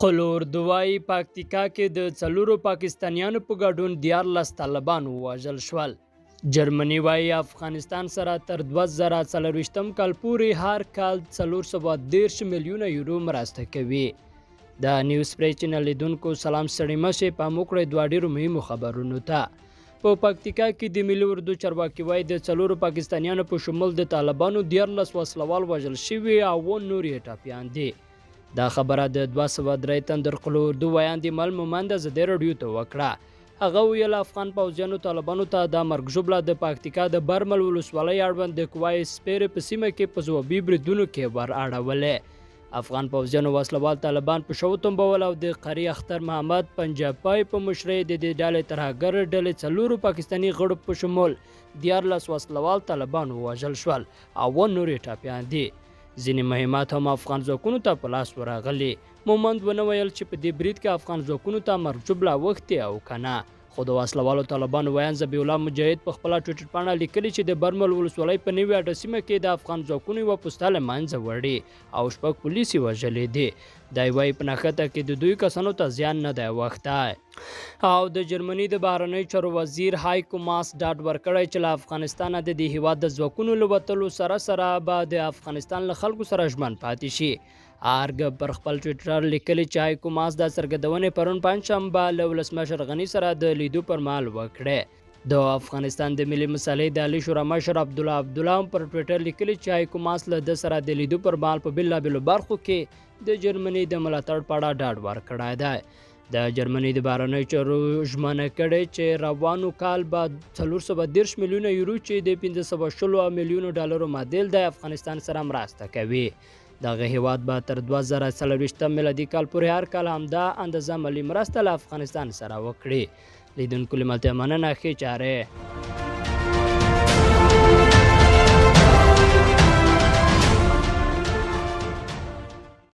قلور دوای پکتیکا کې د څلورو پاکستانیانو په ګډون 14 طالبان ووژل شول. جرمني وایي افغانستان سره تر 2040 کال پورې هر کال 413 میلیونه یورو مرسته کوي. د نیوز پری چینل لیدونکو سلام ستړي مشه په موکړې دوه ډیرو مهمو خبرونو ته. په پکتیکا کې د ملي اردو چارواکي وایي د څلورو پاکستانیانو په شمول د طالبانو 14 وسلوال وژل شوي او نور یې ټپیان دي. دا خبره د 203 تندر قلور دو ویاندې مل مومند زده رادیو ته وکړه. هغه ویل افغان پوځیانو طالبانو ته د مرګ ژوبله د پکتیکا د برمل ولسوالۍ اړوند د کوای سپیر په سیمه کې په ځوابي بریدونو کې ور اړولې. افغان پوځیانو وسلوال طالبان په شو تنبول او د قری اختر محمد پنجابی په مشرۍ د دې ډلې ترهګر ډلې څلورو پاکستاني غړو په شمول 14 وسلوال طالبان ووژل شول او نور یې ټپیان دي. ځینې مهمات هم افغان ځواکونو ته په لاس ورغلي. مومند ونه ویل چې په دې برید کې افغان ځواکونو ته مرګ ژوبله وختي او کنه. خو د وسلوالو طالبانو ویان ذبیح الله مجاهد په خپله ټویټر پاڼه لیکلي چې د برمل ولسوالۍ په نوې اډه سیمه کې د افغان ځواکونو یوه پوسته له منځه وړې او 6 پولیس یې وژلي دي. دی وایي په نښته کې د دوی کسانو ته زیان نه دی وښتی. او د جرمني د بهرنیو چارو وزیر هایکو ماس ډاډ ورکړی چې له افغانستانه د دې هیواد د ځواکونو له وتلو سره سره به د افغانستان له خلکو سره ژمن پاتې شي. ارګ پر خپل ټویټر لیکلي چې هایکو ماس د څرګندونې پرون پنجشنبه له ولسمشر غني سره د لیدو پر مهال وکړې. د افغانستان د ملي مسلې د عالي شورا مشر عبدالله پر ټویټر لیکلي چې هایکو ماس له ده سره د لیدو پر مهال په بېلابېلو برخو کې د جرمني د ملاتړ په اړه ډاډ ورکړی دی. د جرمني د بهرنیو چارو ژمنه کړې چې روانو کال به 413 میلیونه یورو چې د 520 میلیونو ډالرو معادل د افغانستان سره مرسته کوي. دغه هیواد به تر 2040 میلادي کال پورې هر کال همدا اندازه مالي مرسته له افغانستان سره وکړي. لیدونکو له ملته مننه ښې چارې.